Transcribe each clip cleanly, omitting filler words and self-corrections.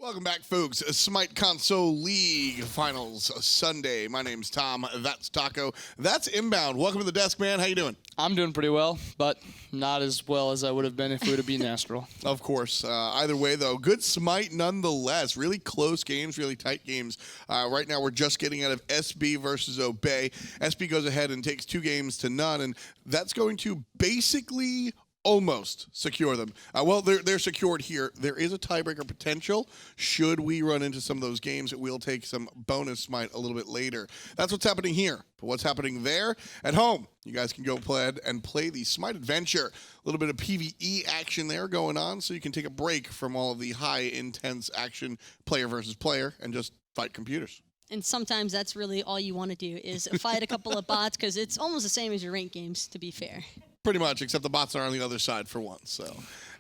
Welcome back, folks. Smite Console League Finals Sunday. My name's Tom. That's Taco. That's Inbound. Welcome to the desk, man. How you doing? I'm doing pretty well, but not as well as I would have been if we would have been Astral. Of course. Either way, though, good Smite nonetheless. Really close games, really tight games. Right now, we're just getting out of SB versus Obey. SB goes ahead and takes 2 games to none, and that's going to basically almost secure them. Well, they're secured here. There is a tiebreaker potential. Should we run into some of those games, we'll take some bonus Smite a little bit later. That's what's happening here. But what's happening there at home? You guys can go ahead and play the Smite Adventure. A little bit of PvE action there going on, so you can take a break from all of the high intense action player versus player and just fight computers. And sometimes that's really all you want to do is fight a couple of bots, because it's almost the same as your ranked games, to be fair. Pretty much, except the bots are on the other side for once. So,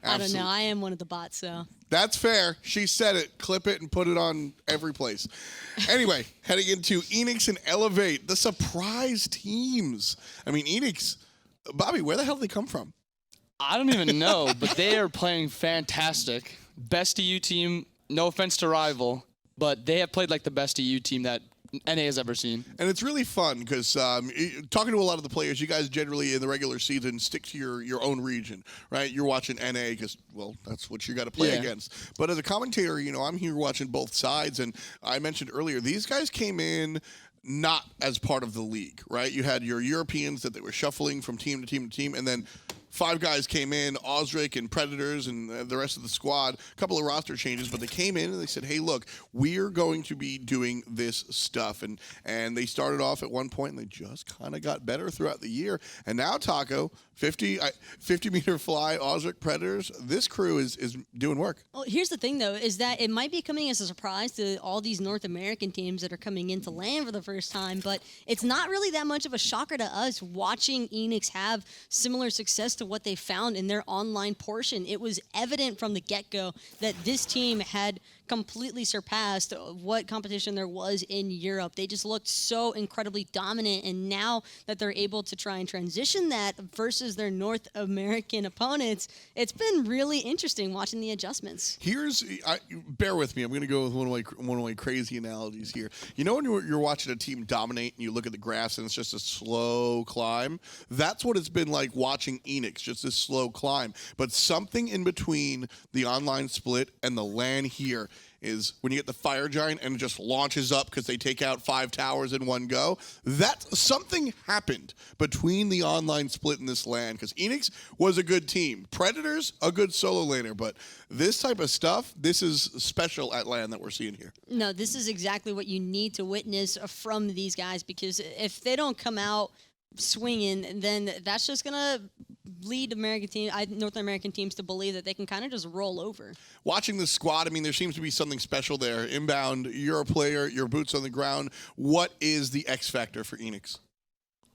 I don't know. I am one of the bots, so. That's fair. She said it. Clip it and put it on every place. Anyway, heading into Eanix and Elevate, the surprise teams. I mean, Eanix, Bobby, where the hell did they come from? I don't even know, but they are playing fantastic. Best EU team, no offense to Rival, but they have played like the best EU team that NA has ever seen. And it's really fun because talking to a lot of the players, you guys generally in the regular season stick to your own region, right? You're watching NA because, well, that's what you got to play against. But as a commentator, you know, I'm here watching both sides. And I mentioned earlier, these guys came in not as part of the league, right? You had your Europeans that they were shuffling from team to team to team, and then 5 guys came in, Auzrik and Predators and the rest of the squad, a couple of roster changes, but they came in and they said, hey, look, we're going to be doing this stuff. And they started off at one point and they just kind of got better throughout the year. And now, Taco, 50-meter fly, Auzrik, Predators, this crew is doing work. Well, here's the thing, though, is that it might be coming as a surprise to all these North American teams that are coming into LAN for the first time, but it's not really that much of a shocker to us watching Eanix have similar success to what they found in their online portion. It was evident from the get-go that this team had completely surpassed what competition there was in Europe. They just looked so incredibly dominant, and now that they're able to try and transition that versus their North American opponents, it's been really interesting watching the adjustments. Bear with me, I'm going to go with one of my crazy analogies here. You know when you're watching a team dominate and you look at the graphs and it's just a slow climb? That's what it's been like watching Eanix, just this slow climb. But something in between the online split and the LAN here is when you get the fire giant and it just launches up because they take out 5 towers in one go. Something happened between the online split and this LAN, because Eanix was a good team. Predators, a good solo laner, but this type of stuff, this is special at LAN that we're seeing here. No, this is exactly what you need to witness from these guys, because if they don't come out swinging, then that's just going to lead North American teams to believe that they can kind of just roll over. Watching the squad, I mean, there seems to be something special there. Inbound, you're a player, your boots on the ground. What is the X factor for Eanix?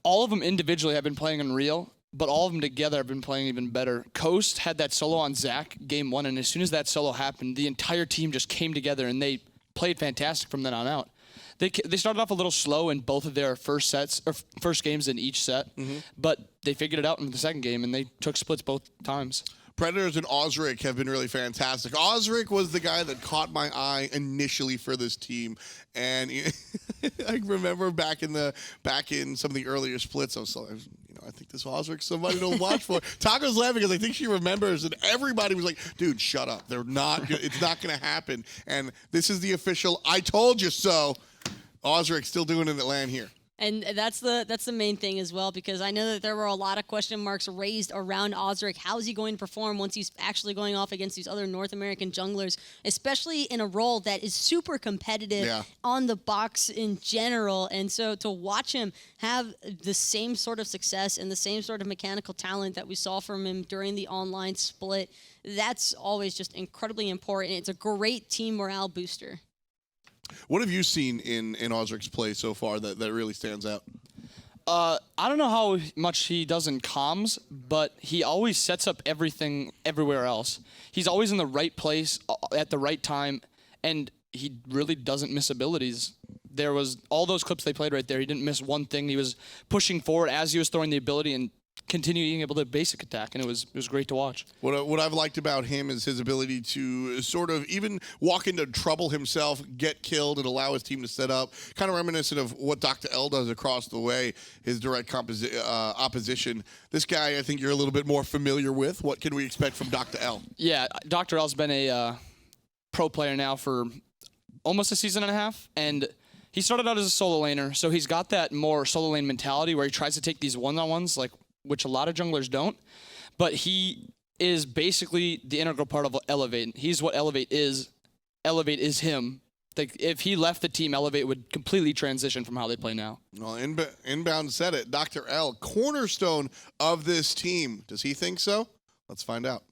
All of them individually have been playing Unreal, but all of them together have been playing even better. Coast had that solo on Zach game 1, and as soon as that solo happened, the entire team just came together, and they played fantastic from then on out. They started off a little slow in both of their first games in each set, but they figured it out in the second game, and they took splits both times. Predators and Auzrik have been really fantastic. Auzrik was the guy that caught my eye initially for this team, and I remember back in some of the earlier splits, I was like, I think this Auzrik's somebody to watch for. Taco's laughing because I think she remembers, and everybody was like, dude, shut up. They're not. It's not going to happen. And this is the official, I told you so. Auzrik still doing it at LAN here. And that's the main thing as well, because I know that there were a lot of question marks raised around Auzrik. How is he going to perform once he's actually going off against these other North American junglers, especially in a role that is super competitive on the box in general? And so to watch him have the same sort of success and the same sort of mechanical talent that we saw from him during the online split, that's always just incredibly important. It's a great team morale booster. What have you seen in Auzrik's play so far that really stands out? I don't know how much he does in comms, but he always sets up everything everywhere else. He's always in the right place at the right time, and he really doesn't miss abilities. There was all those clips they played right there. He didn't miss one thing. He was pushing forward as he was throwing the ability, and continue being able to basic attack, and it was great to watch. What I've liked about him is his ability to sort of even walk into trouble himself, get killed, and allow his team to set up. Kind of reminiscent of what DoctorL does across the way, his direct opposition. This guy, I think you're a little bit more familiar with. What can we expect from DoctorL? Yeah, DoctorL's been a pro player now for almost a season and a half, and he started out as a solo laner, so he's got that more solo lane mentality where he tries to take these one-on-ones, like which a lot of junglers don't. But he is basically the integral part of Elevate. He's what Elevate is. Elevate is him. Like if he left the team, Elevate would completely transition from how they play now. Well, Inbound said it. DoctorL, cornerstone of this team. Does he think so? Let's find out.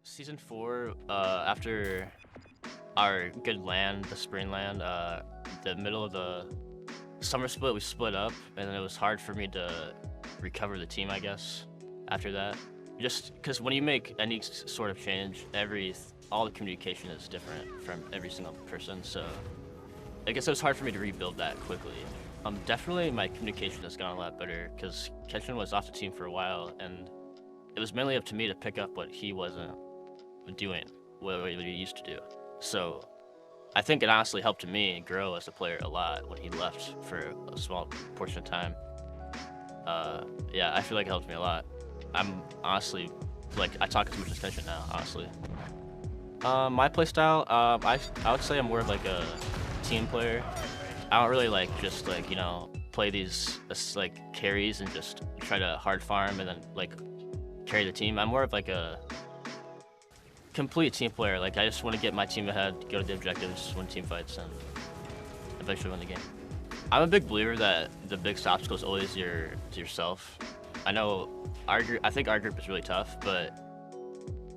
Season 4, after our good land, the spring land, the middle of the summer split, we split up, and it was hard for me to recover the team, I guess, after that. Just because when you make any sort of change, all the communication is different from every single person, so I guess it was hard for me to rebuild that quickly. Definitely my communication has gotten a lot better, because Kenshin was off the team for a while, and it was mainly up to me to pick up what he wasn't doing, what he used to do. So I think it honestly helped me grow as a player a lot when he left for a small portion of time. Yeah, I feel like it helped me a lot. I'm honestly, like, I talk too much attention now, honestly. My playstyle, I would say I'm more of like a team player. I don't really like just like, you know, play these like carries and just try to hard farm and then like carry the team. I'm more of like a complete team player. Like I just want to get my team ahead, go to the objectives, win team fights, and eventually win the game. I'm a big believer that the biggest obstacle is always yourself. I know I think our group is really tough, but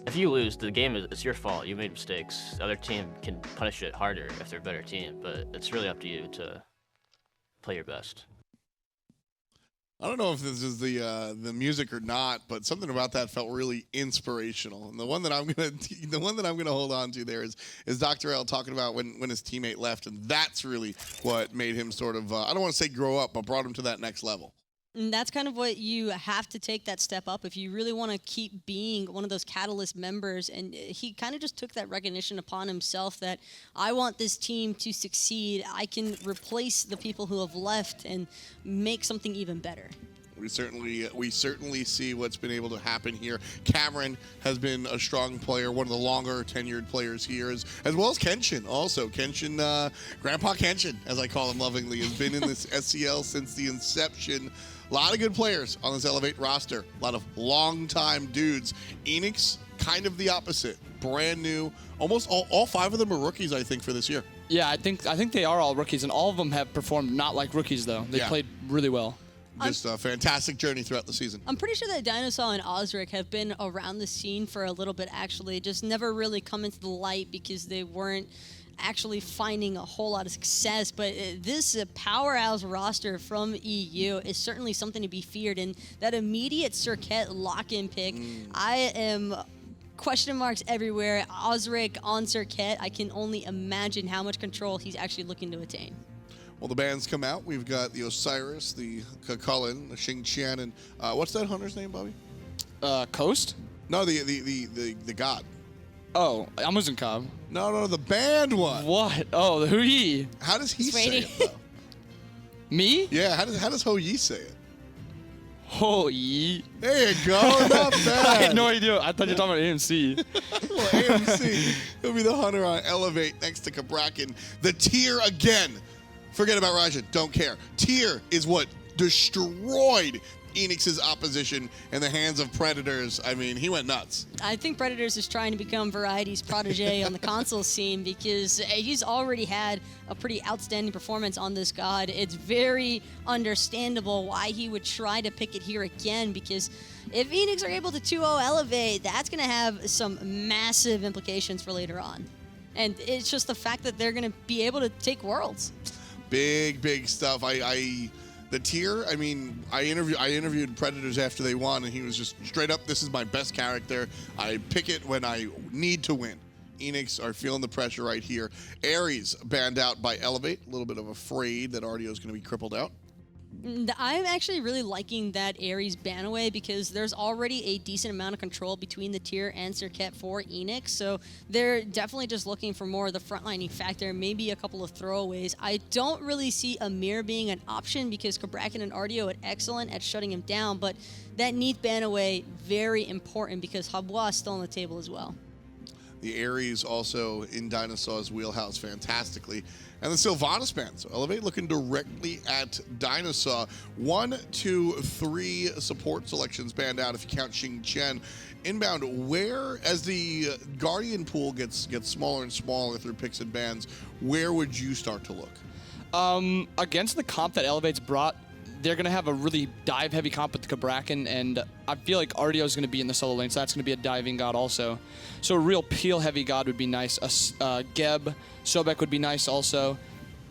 if you lose, the game it's your fault. You made mistakes. The other team can punish it harder if they're a better team, but it's really up to you to play your best. I don't know if this is the music or not, but something about that felt really inspirational. And the one that I'm gonna hold on to there is DoctorL talking about when his teammate left, and that's really what made him sort of I don't want to say grow up, but brought him to that next level. And that's kind of what you have to take that step up if you really want to keep being one of those Catalyst members. And he kind of just took that recognition upon himself that I want this team to succeed. I can replace the people who have left and make something even better. We certainly see what's been able to happen here. Cameron has been a strong player, one of the longer tenured players here, as well as Kenshin. Also, Kenshin, Grandpa Kenshin, as I call him lovingly, has been in this SCL since the inception. A lot of good players on this Elevate roster. A lot of long-time dudes. Eanix, kind of the opposite. Brand new. Almost all 5 of them are rookies, I think, for this year. Yeah, I think they are all rookies, and all of them have performed not like rookies, though. They played really well. Just a fantastic journey throughout the season. I'm pretty sure that Dineohsaw and Auzrik have been around the scene for a little bit, actually. Just never really come into the light because they weren't actually finding a whole lot of success. But this powerhouse roster from EU is certainly something to be feared. And that immediate Serqet lock-in pick, I am question marks everywhere. Auzrik on Serqet, I can only imagine how much control he's actually looking to attain. Well, the bands come out. We've got the Osiris, the Kakulin, the Xingqian, and what's that hunter's name, Bobby? Coast? No, the god. Oh, Muzen. No, the band one. What? Oh, the Hui. How does he say it, though? Me? Yeah, how does Ho Yi say it? Ho Yi. There you go. Not bad. I had no idea. I thought you were talking about AMC. Well, AMC. He'll be the hunter on Elevate next to Cabrakan. The tier again. Forget about Raijin. Don't care. Tier is what destroyed Eanix's opposition in the hands of Predators. I mean, he went nuts. I think Predators is trying to become Variety's protege on the console scene because he's already had a pretty outstanding performance on this god. It's very understandable why he would try to pick it here again, because if Eanix are able to 2-0 Elevate, that's going to have some massive implications for later on. And it's just the fact that they're going to be able to take Worlds. Big stuff. The tier, I mean, I interviewed Predators after they won, and he was just straight up, this is my best character. I pick it when I need to win. Eanix are feeling the pressure right here. Ares banned out by Elevate. A little bit of afraid that Artio is going to be crippled out. I'm actually really liking that Ares ban away because there's already a decent amount of control between the tier and Serqet for Eanix, so they're definitely just looking for more of the frontlining factor, maybe a couple of throwaways. I don't really see Amir being an option because Cabrakan and Artio are excellent at shutting him down, but that Neath ban away, very important because Habwa is still on the table as well. The Ares also in Dineohsaw's wheelhouse fantastically. And the Sylvanas ban. So Elevate looking directly at Dineohsaw. 1, 2, 3 support selections banned out if you count Xing Chen. Inbound, where, as the Guardian pool gets smaller and smaller through picks and bans, where would you start to look? Against the comp that Elevate's brought, they're going to have a really dive-heavy comp with Cabrakan, and I feel like Artio is going to be in the solo lane, so that's going to be a diving god also. So a real peel-heavy god would be nice. Geb, Sobek would be nice also.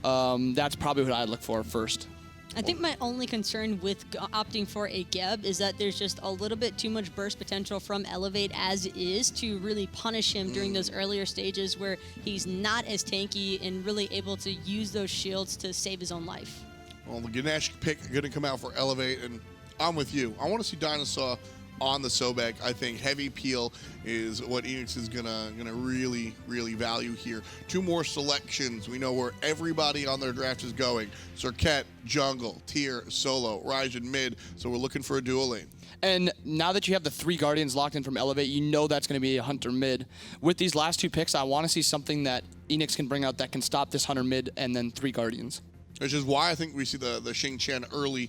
That's probably what I'd look for first. I think my only concern with opting for a Geb is that there's just a little bit too much burst potential from Elevate as is to really punish him during those earlier stages where he's not as tanky and really able to use those shields to save his own life. Well, the Ganesha pick going to come out for Elevate, and I'm with you. I want to see Dineohsaw on the Sobek. I think heavy peel is what Eanix is gonna really value here. 2 more selections. We know where everybody on their draft is going. Serqet, jungle, tier, solo, Raijin mid. So we're looking for a dual lane. And now that you have the 3 Guardians locked in from Elevate, you know that's going to be a Hunter mid. With these last 2 picks, I want to see something that Eanix can bring out that can stop this Hunter mid and then 3 Guardians. Which is why I think we see the Xing Chen early.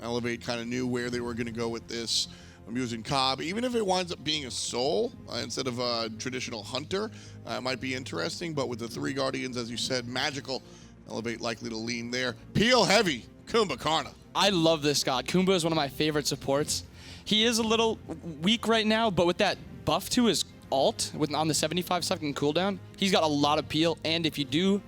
Elevate kind of knew where they were going to go with this. I'm using Cobb. Even if it winds up being a soul instead of a traditional hunter, it might be interesting. But with the 3 Guardians, as you said, magical. Elevate likely to lean there. Peel heavy, Kumbhakarna. I love this god. Kumba is one of my favorite supports. He is a little weak right now, but with that buff to his ult on the 75-second cooldown, he's got a lot of peel. And if you do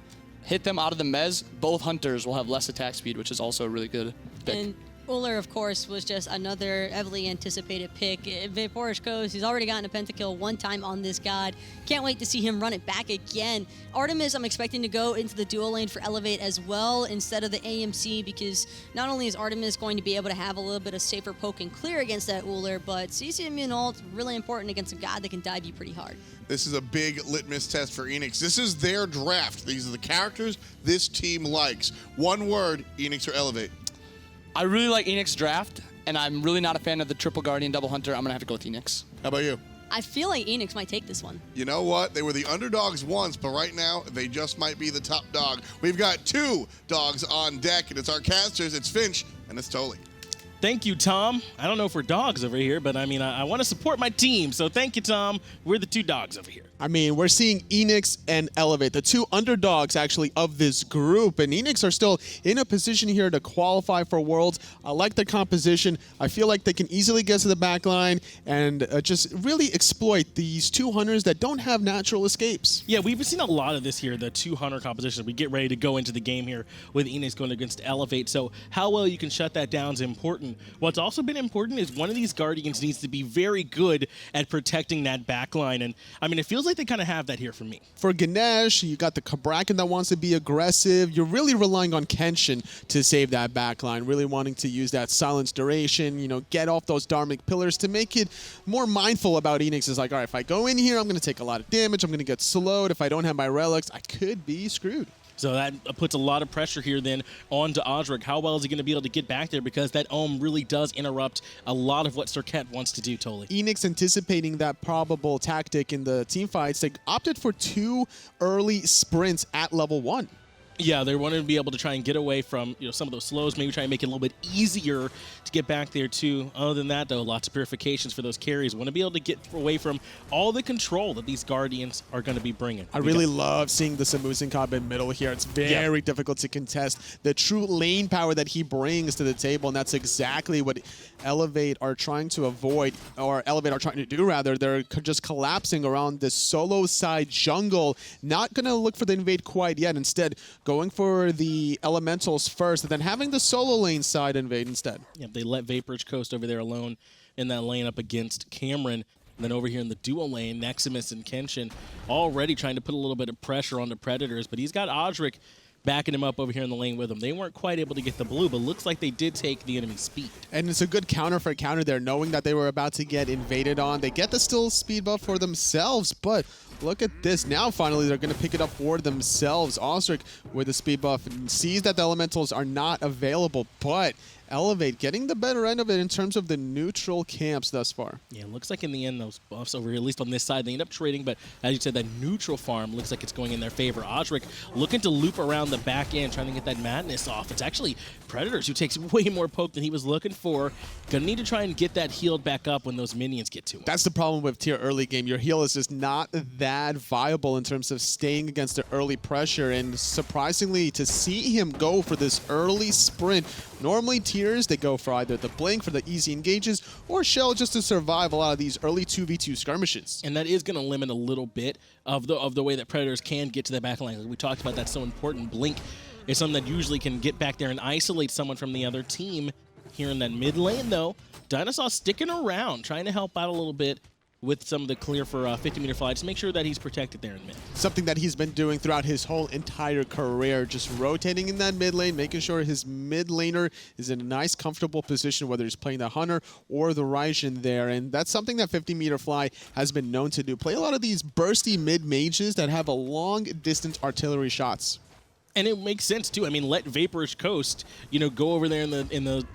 hit them out of the mez, both hunters will have less attack speed, which is also a really good pick. And Ullr, of course, was just another heavily anticipated pick. Vaporish goes, he's already gotten a pentakill 1 time on this god. Can't wait to see him run it back again. Artemis, I'm expecting to go into the dual lane for Elevate as well instead of the AMC because not only is Artemis going to be able to have a little bit of safer poke and clear against that Ullr, but CC immune ult, really important against a god that can dive you pretty hard. This is a big litmus test for Eanix. This is their draft. These are the characters this team likes. 1 word, Eanix or Elevate. I really like Eanix draft, and I'm really not a fan of the triple Guardian double hunter. I'm going to have to go with Eanix. How about you? I feel like Eanix might take this one. You know what? They were the underdogs once, but right now, they just might be the top dog. We've got 2 dogs on deck, and it's our casters. It's Finch, and it's Tolly. Thank you, Tom. I don't know if we're dogs over here, but I mean, I want to support my team. So thank you, Tom. We're the 2 dogs over here. I mean, we're seeing Eanix and Elevate, the 2 underdogs actually of this group. And Eanix are still in a position here to qualify for Worlds. I like their composition. I feel like they can easily get to the back line and just really exploit these 2 hunters that don't have natural escapes. Yeah, we've seen a lot of this here, the 2 hunter composition. We get ready to go into the game here with Eanix going against Elevate. So how well you can shut that down is important. What's also been important is one of these Guardians needs to be very good at protecting that back line. And I mean, it feels like they kind of have that here for me. For Ganesha, you got the Cabrakan that wants to be aggressive. You're really relying on Kenshin to save that backline, really wanting to use that silence duration, you know, get off those Dharmic pillars to make it more mindful about Eanix. Is like, all right, if I go in here, I'm going to take a lot of damage. I'm going to get slowed. If I don't have my relics, I could be screwed. So that puts a lot of pressure here then onto Auzrik. How well is he going to be able to get back there? Because that Ohm really does interrupt a lot of what Serqet wants to do, Tolly. Eanix anticipating that probable tactic in the team fights, they opted for 2 early sprints at level 1. Yeah, they wanted to be able to try and get away from some of those slows, maybe try and make it a little bit easier to get back there too. Other than that, though, lots of purifications for those carries. Want to be able to get away from all the control that these Guardians are going to be bringing. I really love seeing the Muzen Cobb in middle here. It's very difficult to contest the true lane power that he brings to the table, and that's exactly what Elevate are trying to avoid, or Elevate are trying to do rather. They're just collapsing around this solo side jungle, not going to look for the invade quite yet. Instead, going for the elementals first, and then having the solo lane side invade instead. Yeah, they let Vaporage coast over there alone in that lane up against Cameron. And then over here in the dual lane, Nexamiss and Kenshin already trying to put a little bit of pressure on the Predators, but he's got Auzrik backing him up over here in the lane with him. They weren't quite able to get the blue, but looks like they did take the enemy speed. And it's a good counter for counter there, knowing that they were about to get invaded on. They get the still speed buff for themselves, but look at this. Now, finally, they're going to pick it up for themselves. Auzrik with the speed buff sees that the elementals are not available, but Elevate getting the better end of it in terms of the neutral camps thus far. Yeah, it looks like in the end those buffs over here, at least on this side, they end up trading, but as you said, that neutral farm looks like it's going in their favor. Auzrik looking to loop around the back end, trying to get that madness off. It's actually Predators who takes way more poke than he was looking for. Gonna need to try and get that healed back up when those minions get to him. That's the problem with tier early game. Your heal is just not that viable in terms of staying against the early pressure, and surprisingly, to see him go for this early sprint. Normally tiers, they go for either the blink for the easy engages or shell just to survive a lot of these early 2v2 skirmishes. And that is going to limit a little bit of the way that Predators can get to the back line. Like we talked about, that's so important. Blink is something that usually can get back there and isolate someone from the other team. Here in that mid lane, though, Dineohsaw sticking around, trying to help out a little bit with some of the clear for 50-meter fly, just make sure that he's protected there in mid. Something that he's been doing throughout his whole entire career, just rotating in that mid lane, making sure his mid laner is in a nice, comfortable position, whether he's playing the Hunter or the Raijin there. And that's something that 50-meter fly has been known to do. Play a lot of these bursty mid mages that have a long-distance artillery shots. And it makes sense, too. I mean, let Vaporish Coast, go over there in the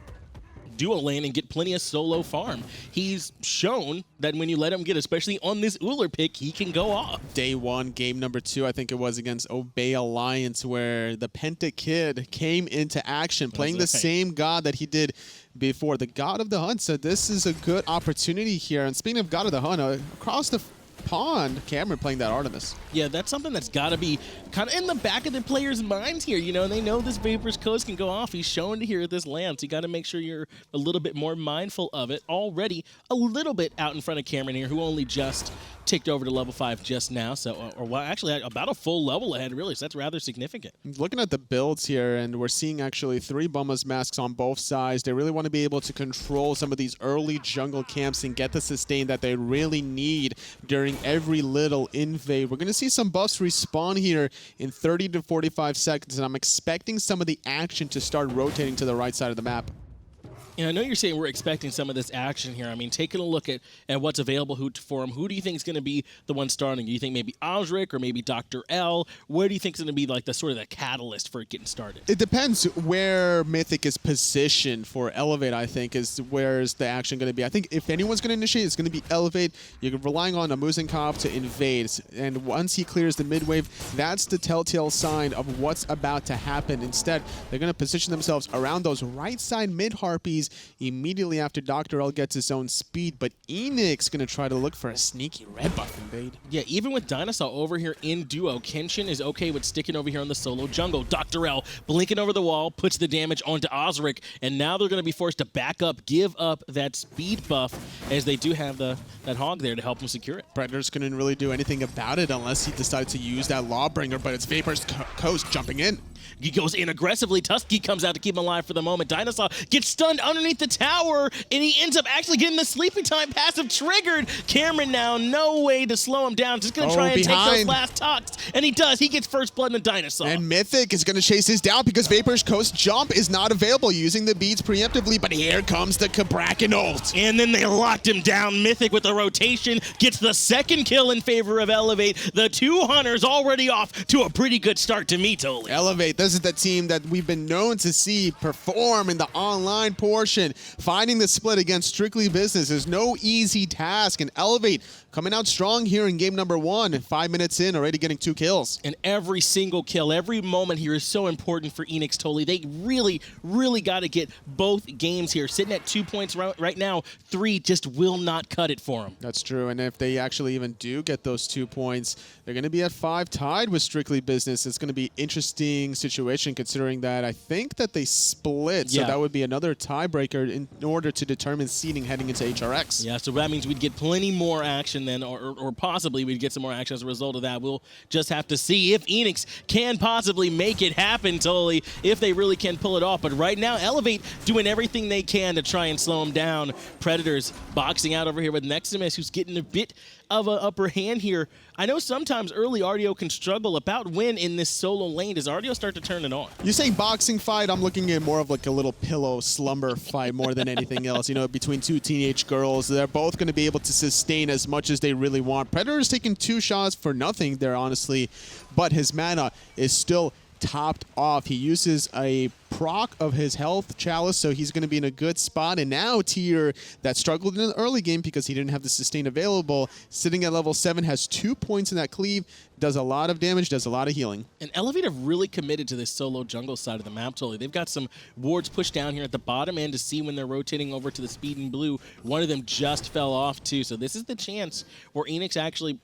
duo lane and get plenty of solo farm. He's shown that when you let him get, especially on this Ullr pick, he can go off. Day one, game number 2, I think it was against Obey Alliance, where the Penta Kid came into action, playing the same god that he did before, the God of the Hunt. So this is a good opportunity here. And speaking of God of the Hunt, across the pond, Cameron playing that Artemis. Yeah, that's something that's got to be kind of in the back of the players' minds here. They know this Vapor's Coast can go off. He's shown to here at this land, so you got to make sure you're a little bit more mindful of it. Already a little bit out in front of Cameron here, who only just ticked over to level 5 just now. So, well, actually about a full level ahead, really. So that's rather significant. Looking at the builds here, and we're seeing actually 3 Bumma's masks on both sides. They really want to be able to control some of these early jungle camps and get the sustain that they really need during every little invade. We're going to see some buffs respawn here in 30 to 45 seconds, and I'm expecting some of the action to start rotating to the right side of the map. And I know you're saying we're expecting some of this action here. I mean, taking a look at what's available for him, who do you think is going to be the one starting? Do you think maybe Auzrik or maybe DoctorL? Where do you think is going to be like the sort of the catalyst for it getting started? It depends where Mythic is positioned for Elevate, I think, is where's the action going to be. I think if anyone's going to initiate, it's going to be Elevate. You're relying on a Muzen to invade. And once he clears the mid wave, that's the telltale sign of what's about to happen. Instead, they're going to position themselves around those right side mid Harpies immediately after DoctorL gets his own speed, but Eanix going to try to look for a sneaky red buff invade. Yeah, even with Dineohsaw over here in duo, Kenshin is okay with sticking over here on the solo jungle. DoctorL blinking over the wall, puts the damage onto Auzrik, and now they're going to be forced to back up, give up that speed buff, as they do have that hog there to help them secure it. Predators couldn't really do anything about it unless he decided to use that Lawbringer, but it's Vapor's Coast jumping in. He goes in aggressively. Tusky comes out to keep him alive for the moment. Dineohsaw gets stunned underneath the tower, and he ends up actually getting the sleeping time passive triggered. Cameron now, no way to slow him down. Just going to try and take those last talks, and he does. He gets first blood in the Dineohsaw. And Mythic is going to chase his down because Vapor's Coast jump is not available, using the beads preemptively, but here comes the Cabrakan ult. And then they locked him down. Mythic with the rotation gets the second kill in favor of Elevate. The 2 hunters already off to a pretty good start to me, Toli. Elevate, this is the team that we've been known to see perform in the online portion. Finding the split against Strictly Business is no easy task, and Elevate coming out strong here in game number 1. 5 minutes in, already getting 2 kills. And every single kill, every moment here is so important for Eanix, Toli. They really, really got to get both games here. Sitting at 2 points right now, 3 just will not cut it for them. That's true, and if they actually even do get those 2 points, they're going to be at 5 tied with Strictly Business. It's going to be an interesting situation considering that I think that they split, so that would be another tiebreaker in order to determine seeding heading into HRX. Yeah, so that means we'd get plenty more action then, or possibly we'd get some more action as a result of that. We'll just have to see if Eanix can possibly make it happen, Toli, if they really can pull it off. But right now, Elevate doing everything they can to try and slow him down. Predators boxing out over here with Nexamiss, who's getting a bit of an upper hand here. I know sometimes early Artio can struggle about when in this solo lane. Does Artio start to turn it on? You say boxing fight, I'm looking at more of like a little pillow slumber fight more than anything else. You know, between two teenage girls, they're both going to be able to sustain as much as they really want. Predator's taking 2 shots for nothing there, honestly, but his mana is still topped off. He uses a proc of his health chalice, so he's going to be in a good spot. And now Tier, that struggled in the early game because he didn't have the sustain available, sitting at level 7, has 2 points in that cleave, does a lot of damage, does a lot of healing. And Elevate have really committed to this solo jungle side of the map, totally. They've got some wards pushed down here at the bottom end to see when they're rotating over to the speed and blue. One of them just fell off too, so this is the chance where Eanix actually,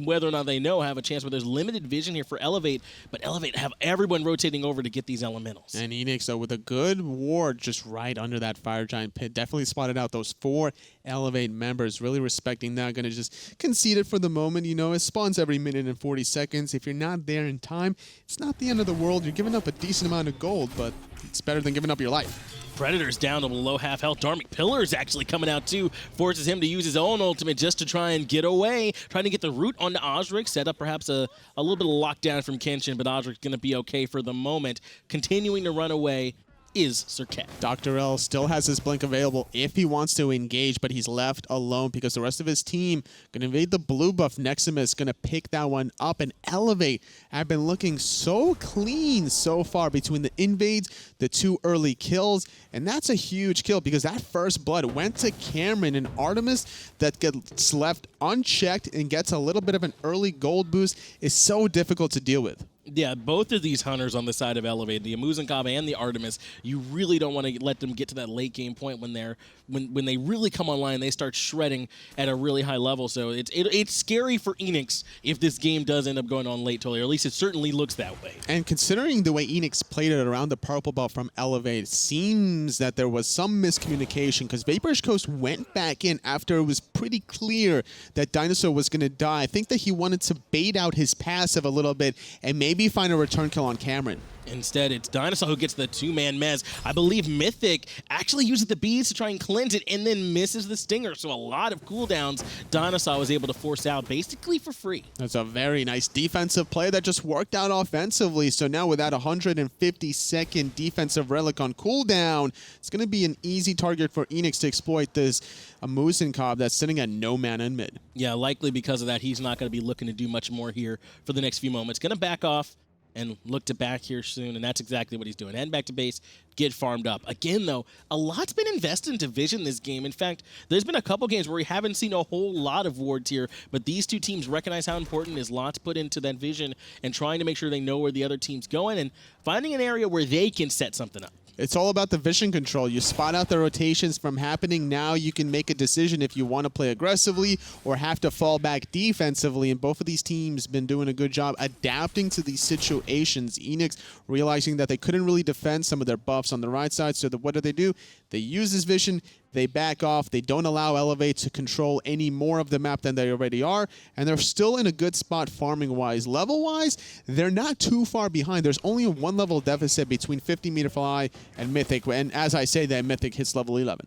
whether or not they know, have a chance where there's limited vision here for Elevate, but Elevate have everyone rotating over to get these elementals. And Eanix, though, with a good ward just right under that Fire Giant pit, definitely spotted out those 4 Elevate members, really respecting that. Going to just concede it for the moment. You know, it spawns every minute and 40 seconds. If you're not there in time, it's not the end of the world. You're giving up a decent amount of gold, but it's better than giving up your life. Predator's down to below half health. Dharmic Pillar's actually coming out too. Forces him to use his own ultimate just to try and get away. Trying to get the root onto Auzrik. Set up perhaps a little bit of lockdown from Kenshin, but Auzrik's going to be okay for the moment. Continuing to run away is Serqet. DoctorL still has his blink available if he wants to engage, but he's left alone because the rest of his team going to invade the blue buff. Nexamiss going to pick that one up, and Elevate have been looking so clean so far between the invades, the 2 early kills, and that's a huge kill because that first blood went to Cameron, and Artemis that gets left unchecked and gets a little bit of an early gold boost is so difficult to deal with. Yeah, both of these hunters on the side of Elevate, the Muzen and the Artemis, you really don't want to let them get to that late game point when they really come online. They start shredding at a really high level. So it's scary for Eanix if this game does end up going on late, totally, or at least it certainly looks that way. And considering the way Eanix played it around the purple buff from Elevate, it seems that there was some miscommunication because Vaporish Coast went back in after it was pretty clear that Dineohsaw was going to die. I think that he wanted to bait out his passive a little bit and maybe find a return kill on Cameron. Instead, it's Dineohsaw who gets the 2-man mez. I believe Mythic actually uses the beads to try and cleanse it and then misses the stinger. So a lot of cooldowns Dineohsaw was able to force out basically for free. That's a very nice defensive play that just worked out offensively. So now with that 150-second defensive relic on cooldown, it's going to be an easy target for Eanix to exploit this Muzen that's sitting at no mana in mid. Yeah, likely because of that, he's not going to be looking to do much more here for the next few moments. Going to back off and look to back here soon, and that's exactly what he's doing. Head back to base, get farmed up. Again, though, a lot's been invested into vision this game. In fact, there's been a couple games where we haven't seen a whole lot of wards here, but these two teams recognize how important is lots put into that vision and trying to make sure they know where the other team's going and finding an area where they can set something up. It's all about the vision control. You spot out the rotations from happening. Now you can make a decision if you want to play aggressively or have to fall back defensively. And both of these teams been doing a good job adapting to these situations. Eanix realizing that they couldn't really defend some of their buffs on the right side. So what do? They use this vision. They back off. They don't allow Elevate to control any more of the map than they already are. And they're still in a good spot farming-wise. Level-wise, they're not too far behind. There's only a 1 level deficit between 50 Meter Fly and Mythic. And as I say that, Mythic hits level 11.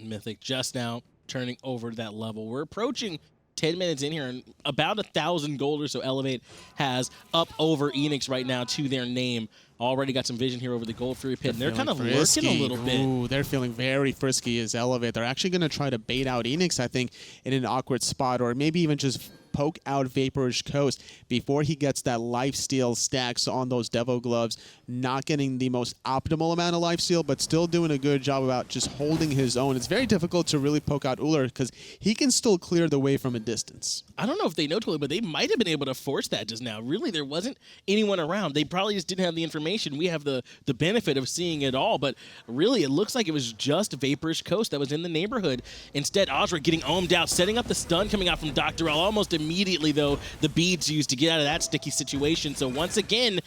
Mythic just now turning over that level. We're approaching 10 minutes in here, and about 1,000 gold or so Elevate has up over Eanix right now to their name. Already got some vision here over the Gold Fury pit, and they're kind of lurking a little bit. Ooh, they're feeling very frisky as Elevate. They're actually going to try to bait out Eanix, I think, in an awkward spot, or maybe even just poke out Vaporish Coast before he gets that lifesteal stacks on those Devo gloves. Not getting the most optimal amount of lifesteal, but still doing a good job about just holding his own. It's very difficult to really poke out Ullr because he can still clear the way from a distance. I don't know if they know totally, but they might have been able to force that just now. Really, there wasn't anyone around. They probably just didn't have the information. We have the benefit of seeing it all, but really, it looks like it was just Vaporish Coast that was in the neighborhood. Instead, Auzrik getting ohmed out, setting up the stun coming out from DoctorL almost immediately, though, the beads used to get out of that sticky situation. So once again,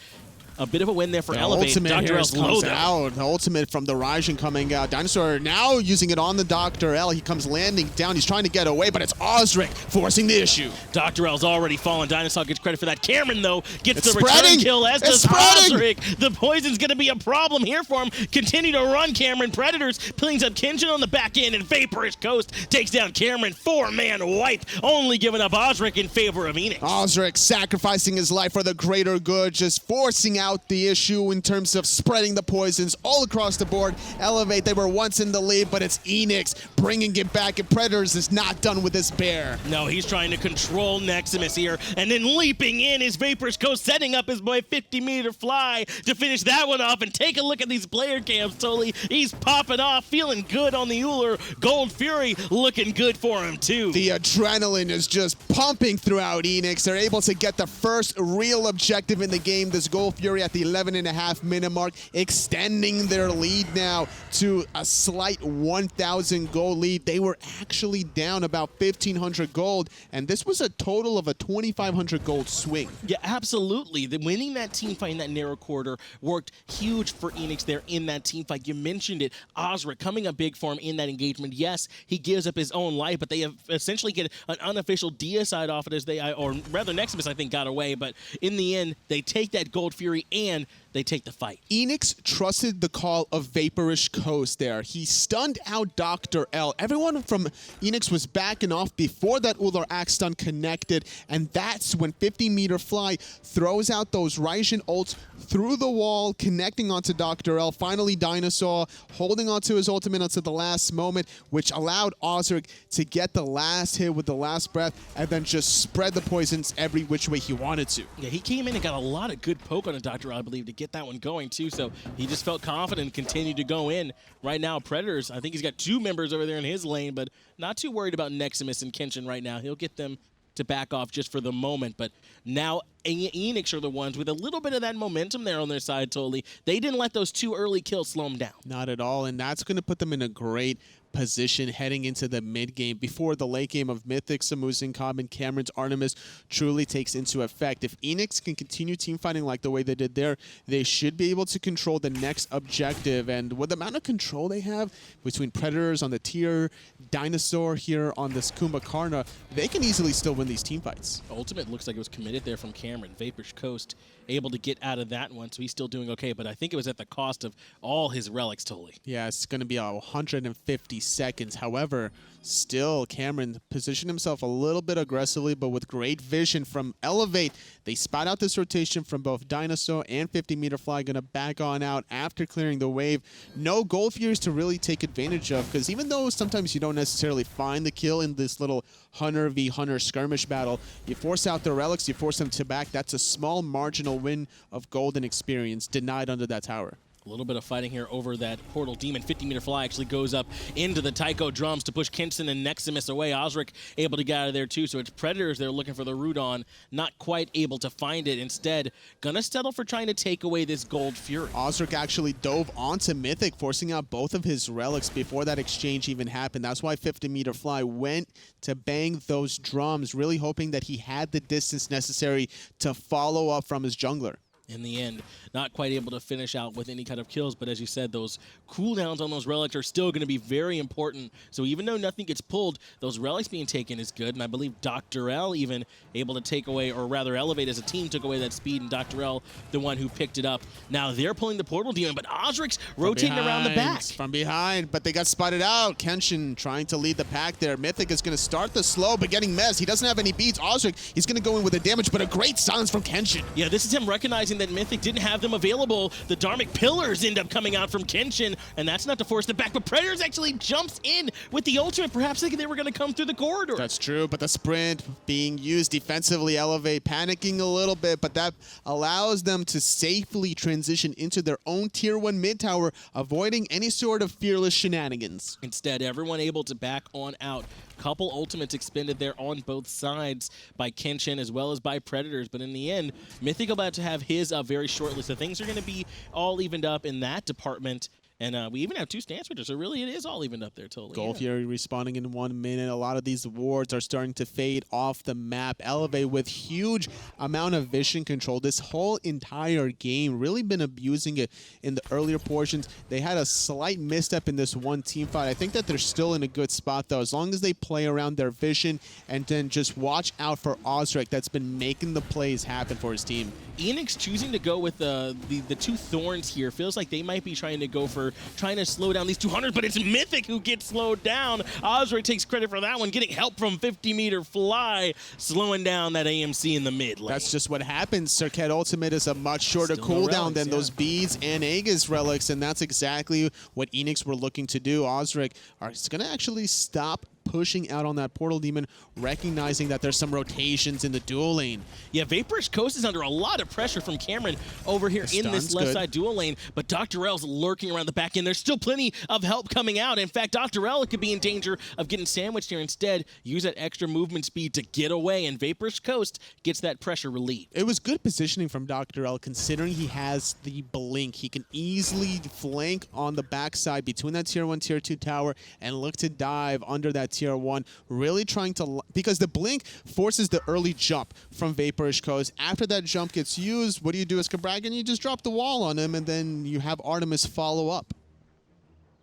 a bit of a win there for The Elevate. ultimate here DoctorL's low comes though. out. The ultimate from the Raijin coming out. Dineohsaw now using it on the DoctorL. He comes landing down. He's trying to get away, but it's Auzrik forcing the issue. DoctorL's already fallen. Dineohsaw gets credit for that. Cameron, though, gets It's the return spreading. kill, as It's does spreading. Auzrik. The poison's going to be a problem here for him. Continue to run, Cameron. Predators pulling up Kenshin on the back end, and Vaporish Coast takes down Cameron. 4-man wipe, only giving up Auzrik in favor of Eanix. Auzrik sacrificing his life for the greater good, just forcing out the issue in terms of spreading the poisons all across the board. Elevate, they were once in the lead, but it's Eanix bringing it back, and Predators is not done with this bear. No, he's trying to control Nexamiss here, and then leaping in is Vaporish Coast, setting up his boy 50-meter fly to finish that one off. And take a look at these player cams, Totally. He's popping off, feeling good on the Ullr. Gold Fury looking good for him, too. The adrenaline is just pumping throughout Eanix. They're able to get the first real objective in the game, this Gold Fury at the 11.5-minute mark, extending their lead now to a slight 1,000 gold lead. They were actually down about 1,500 gold, and this was a total of a 2,500 gold swing. Yeah, absolutely. Winning that team fight in that narrow quarter worked huge for Eanix there in that team fight. You mentioned it. Auzrik coming up big for him in that engagement. Yes, he gives up his own life, but they have essentially get an unofficial deicide off it as they, or rather Nexamiss, I think, got away. But in the end, they take that Gold Fury and they take the fight. Eanix trusted the call of Vaporish Coast there. He stunned out DoctorL. Everyone from Eanix was backing off before that Ullr axe stun connected, and that's when 50-meter fly throws out those Raijin ults through the wall, connecting onto DoctorL. Finally, Dineohsaw holding onto his ultimate until the last moment, which allowed Auzrik to get the last hit with the last breath and then just spread the poisons every which way he wanted to. Yeah, he came in and got a lot of good poke on a DoctorL, I believe, to get that one going, too. So he just felt confident and continued to go in. Right now, Predators, I think he's got 2 members over there in his lane, but not too worried about Nexamiss and Kenshin right now. He'll get them to back off just for the moment. But now Eanix are the ones with a little bit of that momentum there on their side, Totally. They didn't let those 2 early kills slow them down. Not at all, and that's going to put them in a great position heading into the mid game before the late game of Mythic, Muzen, and Cameron's Artemis truly takes into effect. If Eanix can continue team fighting like the way they did there, they should be able to control the next objective. And with the amount of control they have between Predators on the tier, Dineohsaw here on this Kumbhakarna, they can easily still win these team fights. Ultimate looks like it was committed there from Cameron. Vaporish Coast able to get out of that one, so he's still doing okay, but I think it was at the cost of all his relics, Totally. Yeah, it's going to be 150 seconds. However, still, Cameron positioned himself a little bit aggressively, but with great vision from Elevate. They spot out this rotation from both Dineohsaw and 50-meter fly, going to back on out after clearing the wave. No Gold Furies to really take advantage of, because even though sometimes you don't necessarily find the kill in this little Hunter v Hunter skirmish battle, you force out the relics, you force them to back. That's a small marginal win of gold and experience denied under that tower. A little bit of fighting here over that Portal Demon. 50-meter fly actually goes up into the Taiko drums to push Kenshin and Nexamiss away. Auzrik able to get out of there too, so it's Predators they're looking for the root on, not quite able to find it. Instead, gonna settle for trying to take away this Gold Fury. Auzrik actually dove onto Mythic, forcing out both of his relics before that exchange even happened. That's why 50-meter fly went to bang those drums, really hoping that he had the distance necessary to follow up from his jungler. In the end, not quite able to finish out with any kind of kills, but as you said, those cooldowns on those relics are still going to be very important. So even though nothing gets pulled, those relics being taken is good, and I believe DoctorL even able to take away, or rather Elevate as a team took away that speed, and DoctorL the one who picked it up. Now they're pulling the Portal Demon, but Auzrik's rotating around the back. From behind, but they got spotted out. Kenshin trying to lead the pack there. Mythic is going to start the slow, but getting messed. He doesn't have any beats. Auzrik, he's going to go in with the damage, but a great silence from Kenshin. Yeah, this is him recognizing that Mythic didn't have them available. The Dharmic Pillars end up coming out from Kenshin, and that's not to force the back, but Predators actually jumps in with the ultimate, perhaps thinking they were going to come through the corridor. That's true, but the sprint being used defensively, Elevate panicking a little bit, but that allows them to safely transition into their own tier 1 mid tower, avoiding any sort of fearless shenanigans. Instead, everyone able to back on out. Couple ultimates expended there on both sides by Kenshin as well as by Predators, but in the end, Mythic about to have his very shortly, so things are going to be all evened up in that department. And we even have 2 stand switchers, so really it is all evened up there totally. Golf here responding in 1 minute. A lot of these wards are starting to fade off the map. Elevate with huge amount of vision control. This whole entire game really been abusing it in the earlier portions. They had a slight misstep in this one team fight. I think that they're still in a good spot though, as long as they play around their vision and then just watch out for Auzrik that's been making the plays happen for his team. Eanix choosing to go with the 2 Thorns here feels like they might be trying to slow down these 200s, but it's Mythic who gets slowed down. Auzrik takes credit for that one, getting help from 50-meter fly, slowing down that AMC in the mid lane. That's just what happens. Serqet ultimate is a much shorter Still no cooldown relics, than yeah. those beads and Aegis relics, and that's exactly what Eanix were looking to do. Auzrik is going to actually stop pushing out on that portal demon, recognizing that there's some rotations in the dual lane. Yeah, Vaporish Coast is under a lot of pressure from Cameron over here in this stun's left good. side dual lane, but DoctorL's lurking around the back end. There's still plenty of help coming out. In fact, DoctorL could be in danger of getting sandwiched here. Instead, use that extra movement speed to get away, and Vaporish Coast gets that pressure relieved. It was good positioning from DoctorL, considering he has the blink. He can easily flank on the backside between that tier 1, tier 2 tower and look to dive under that tier 1, really trying to, because the blink forces the early jump from Vaporish Coast. After that jump gets used, what do you do as Cabrakan? You just drop the wall on him, and then you have Artemis follow up.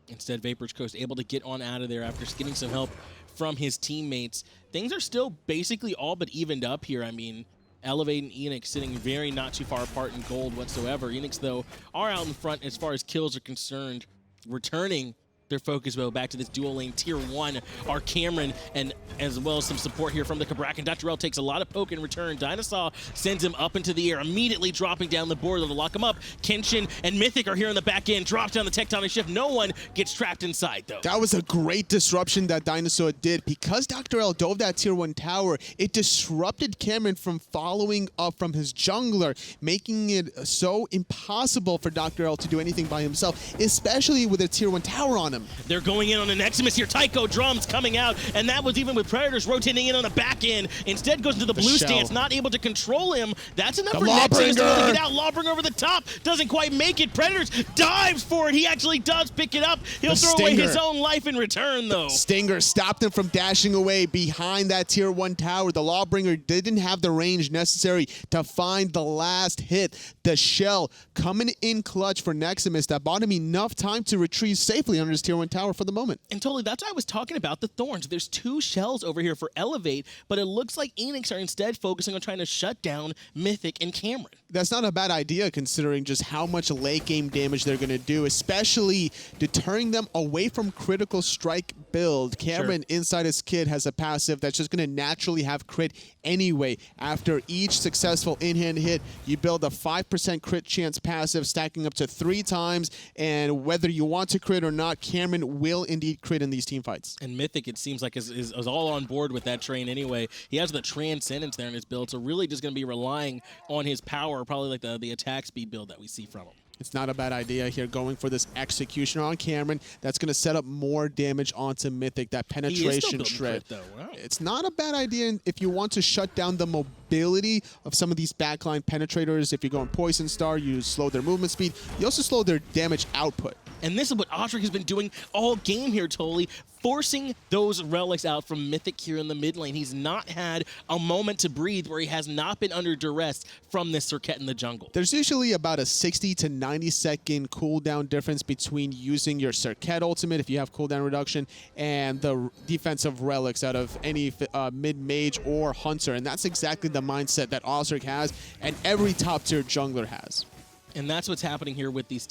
Instead, Vaporish Coast able to get on out of there after getting some help from his teammates. Things are still basically all but evened up here. I mean, Elevate and Eanix sitting very not too far apart in gold whatsoever. Eanix, though, are out in front as far as kills are concerned, returning their focus though back to this dual lane tier 1 are Cameron, and as well as some support here from the Cabrakan. DoctorL takes a lot of poke in return. Dineohsaw sends him up into the air, immediately dropping down the board to lock him up. Kenshin and Mythic are here on the back end, drops down the tectonic shift. No one gets trapped inside though. That was a great disruption that Dineohsaw did. Because DoctorL dove that tier 1 tower, it disrupted Cameron from following up from his jungler, making it so impossible for DoctorL to do anything by himself, especially with a tier 1 tower on him. They're going in on the Nexamiss here. Tycho drums coming out, and that was even with Predators rotating in on the back end. Instead goes into the blue shell. stance, not able to control him. That's enough The for Nexamiss to Lawbringer. get out. Lawbringer over the top, doesn't quite make it. Predators dives for it. He actually does pick it up. He'll The throw away Stinger. his own life in return, though. Stinger stopped him from dashing away behind that tier 1 tower. The Lawbringer didn't have the range necessary to find the last hit. The shell coming in clutch for Nexamiss that bought him enough time to retrieve safely under his tier 1 tower for the moment. And totally, that's why I was talking about the Thorns. There's 2 shells over here for Elevate, but it looks like Eanix are instead focusing on trying to shut down Mythic and Cameron. That's not a bad idea considering just how much late game damage they're going to do, especially deterring them away from critical strike build. Cameron inside his kit has a passive that's just going to naturally have crit anyway. After each successful in-hand hit, you build a 5% crit chance passive stacking up to 3 times, and whether you want to crit or not, Cameron will indeed crit in these team fights. And Mythic, it seems like, is all on board with that train anyway. He has the Transcendence there in his build, so really just going to be relying on his power, probably like the attack speed build that we see from him. It's not a bad idea here going for this execution on Cameron. That's going to set up more damage onto Mythic, that He is still penetration building shred. crit, though. Wow. It's not a bad idea if you want to shut down the mobility of some of these backline penetrators. If you go on Poison Star, you slow their movement speed. You also slow their damage output. And this is what Auzrik has been doing all game here, Toli, forcing those relics out from Mythic here in the mid lane. He's not had a moment to breathe where he has not been under duress from this Serqet in the jungle. There's usually about a 60 to 90 second cooldown difference between using your Serqet ultimate, if you have cooldown reduction, and the defensive relics out of any mid-mage or hunter. And that's exactly the mindset that Auzrik has and every top tier jungler has. And that's what's happening here with these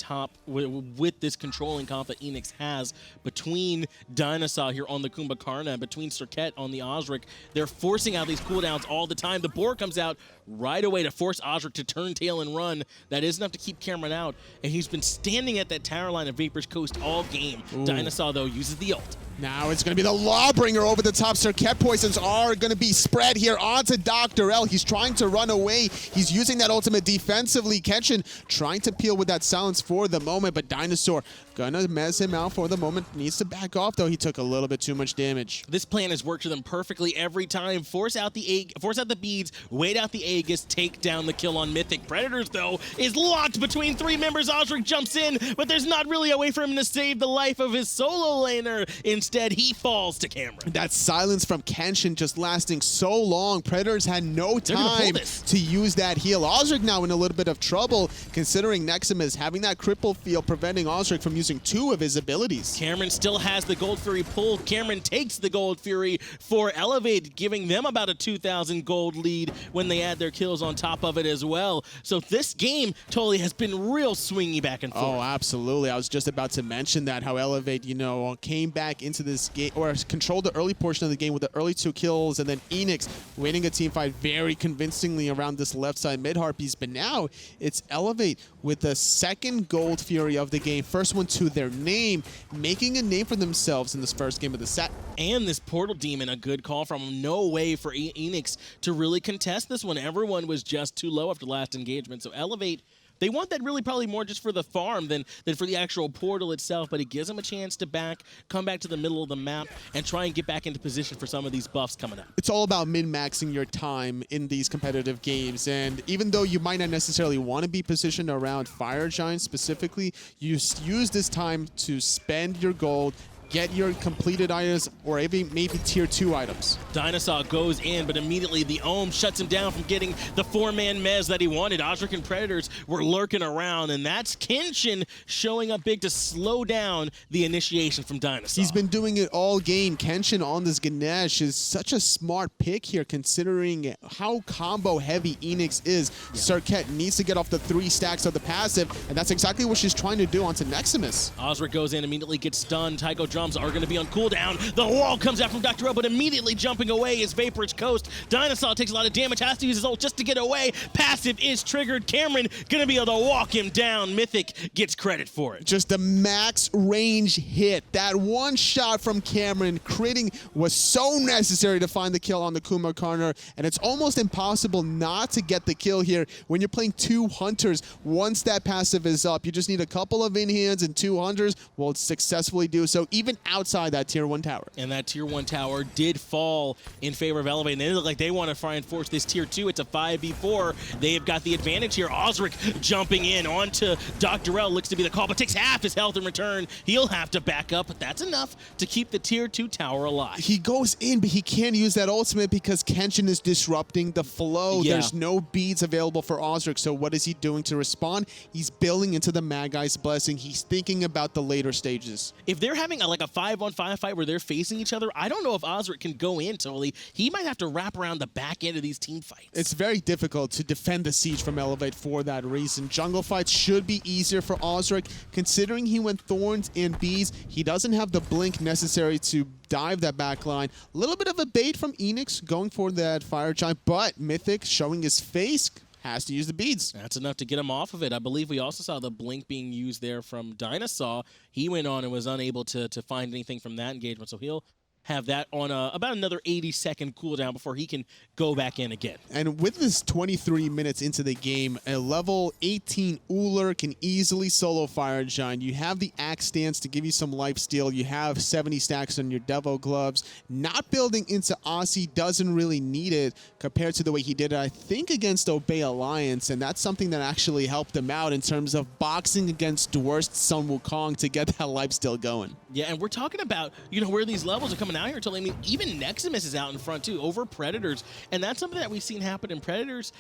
with this controlling comp that Eanix has between Dineohsaw here on the Kumbhakarna, between Serqet on the Auzrik. They're forcing out these cooldowns all the time. The board comes out right away to force Auzrik to turn tail and run. That is enough to keep Cameron out, and he's been standing at that tower line of Vaporish Coast all game. Dineohsaw, though, uses the ult. Now it's going to be the Lawbringer over the top. Serqet poisons are going to be spread here onto DoctorL. He's trying to run away. He's using that ultimate defensively. Kenshin trying to peel with that silence for the moment, but Dineohsaw Gonna mess him out for the moment. Needs to back off, though. He took a little bit too much damage. This plan has worked for them perfectly every time. Force out the beads, wait out the Aegis, take down the kill on Mythic. Predators, though, is locked between 3 members. Auzrik jumps in, but there's not really a way for him to save the life of his solo laner. Instead, he falls to Cameron. That silence from Kenshin just lasting so long. Predators had no time to use that heal. Auzrik now in a little bit of trouble, considering Nexamiss having that cripple field preventing Auzrik from using 2 of his abilities. Cameron still has the Gold Fury pulled. Cameron takes the Gold Fury for Elevate, giving them about a 2,000 gold lead when they add their kills on top of it as well. So this game totally has been real swingy back and forth. Oh, absolutely. I was just about to mention that, how Elevate, you know, came back into this game, or controlled the early portion of the game with the early 2 kills, and then Eanix winning a team fight very convincingly around this left side mid Harpies. But now it's Elevate with the 2nd Gold Fury of the game, first one to their name, making a name for themselves in this first game of the set. And this Portal Demon, a good call from him. No way for Eanix to really contest this one. Everyone was just too low after last engagement. So Elevate, they want that really probably more just for the farm than for the actual portal itself, but it gives them a chance to come back to the middle of the map and try and get back into position for some of these buffs coming up. It's all about min-maxing your time in these competitive games, and even though you might not necessarily want to be positioned around Fire Giant specifically, you use this time to spend your gold, get your completed items, or maybe tier 2 items. Dineohsaw goes in, but immediately the Ohm shuts him down from getting the 4-man mez that he wanted. Auzrik and Predators were lurking around, and that's Kenshin showing up big to slow down the initiation from Dineohsaw. He's been doing it all game. Kenshin on this Ganesha is such a smart pick here, considering how combo heavy Eanix is. Yeah. Serqet needs to get off the 3 stacks of the passive, and that's exactly what she's trying to do onto Nexamiss. Auzrik goes in, immediately gets stunned. Tycho drums are going to be on cooldown. The wall comes out from DoctorL, but immediately jumping away is Vapor's Coast. Dineohsaw takes a lot of damage, has to use his ult just to get away. Passive is triggered. Cameron going to be able to walk him down. Mythic gets credit for it. Just a max range hit. That one shot from Cameron critting was so necessary to find the kill on the Kumbhakarna, and it's almost impossible not to get the kill here when you're playing 2 hunters. Once that passive is up, you just need a couple of in-hands and 2 hunters will successfully do so, even outside that tier 1 tower. And that tier 1 tower did fall in favor of Elevate, and they look like they want to try and force this tier 2. It's a 5v4. They have got the advantage here. Auzrik jumping in onto DoctorL, looks to be the call, but takes half his health in return. He'll have to back up, but that's enough to keep the tier 2 tower alive. He goes in, but he can't use that ultimate because Kenshin is disrupting the flow. Yeah. There's no beads available for Auzrik, so what is he doing to respond? He's building into the Mad Guy's Blessing. He's thinking about the later stages. If they're having like a 5-on-5 fight where they're facing each other, I don't know if Auzrik can go in totally. He might have to wrap around the back end of these team fights. It's very difficult to defend the siege from Elevate for that reason. Jungle fights should be easier for Auzrik. Considering he went Thorns and Bees, he doesn't have the blink necessary to dive that back line. A little bit of a bait from Eanix going for that Fire Giant, but Mythic showing his face, has to use the beads. That's enough to get him off of it. I believe we also saw the blink being used there from Dineohsaw. He went on and was unable to find anything from that engagement, so he'll have that on about another 80-second cooldown before he can go back in again. And with this 23 minutes into the game, a level 18 Ullr can easily solo Fire Giant. You have the Axe Stance to give you some life steal. You have 70 stacks on your Devil Gloves. Not building into Aussie doesn't really need it compared to the way he did it, I think, against Obey Alliance, and that's something that actually helped him out in terms of boxing against worst Sun Wukong to get that life steal going. Yeah, and we're talking about, you know, where these levels are coming out here. Until, I mean, even Nexamiss is out in front too over Predators, and that's something that we've seen happen in Predators.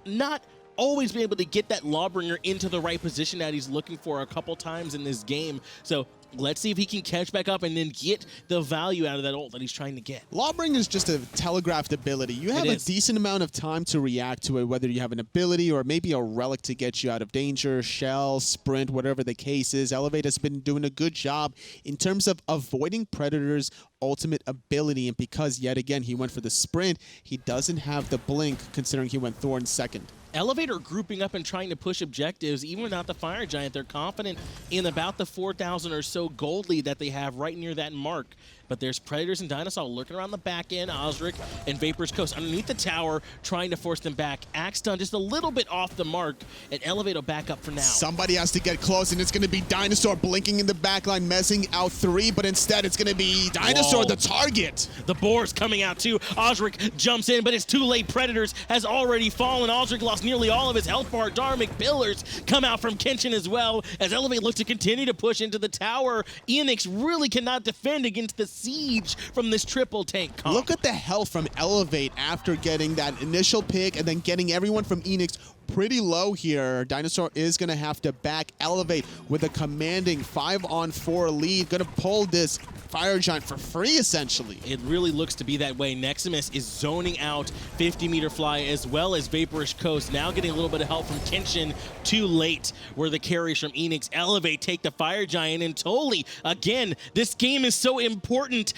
Not always be able to get that Lawbringer into the right position that he's looking for a couple times in this game. So let's see if he can catch back up and then get the value out of that ult that he's trying to get. Lawbringer is just a telegraphed ability. You have a decent amount of time to react to it, whether you have an ability or maybe a relic to get you out of danger, shell, sprint, whatever the case is. Elevate has been doing a good job in terms of avoiding Predator's ultimate ability, and because, yet again, he went for the sprint, he doesn't have the blink, considering he went Thorn second. Elevate are grouping up and trying to push objectives. Even without the Fire Giant, they're confident in about the 4,000 or so gold lead that they have right near that mark. but there's Predators and Dineohsaw lurking around the back end. Auzrik and Vapor's Coast underneath the tower, trying to force them back. Axe done just a little bit off the mark, and Elevate will back up for now. Somebody has to get close, and it's going to be Dineohsaw blinking in the backline, messing out 3, but instead it's going to be Dineohsaw the target. The boar's coming out too. Auzrik jumps in, but it's too late. Predators has already fallen. Auzrik lost nearly all of his health bar. Dharmic pillars come out from Kenshin as well, as Elevate looks to continue to push into the tower. Eanix really cannot defend against the siege from this triple tank comp. Look at the health from Elevate after getting that initial pick and then getting everyone from Eanix pretty low here. Dineohsaw is going to have to back Elevate with a commanding 5-on-4 lead. Going to pull this Fire Giant for free, essentially. It really looks to be that way. Nexamiss is zoning out 50-meter fly as well as Vaporish Coast. Now getting a little bit of help from Kenshin. Too late were the carries from Eanix. Elevate take the Fire Giant, and Toli, again, this game is so important.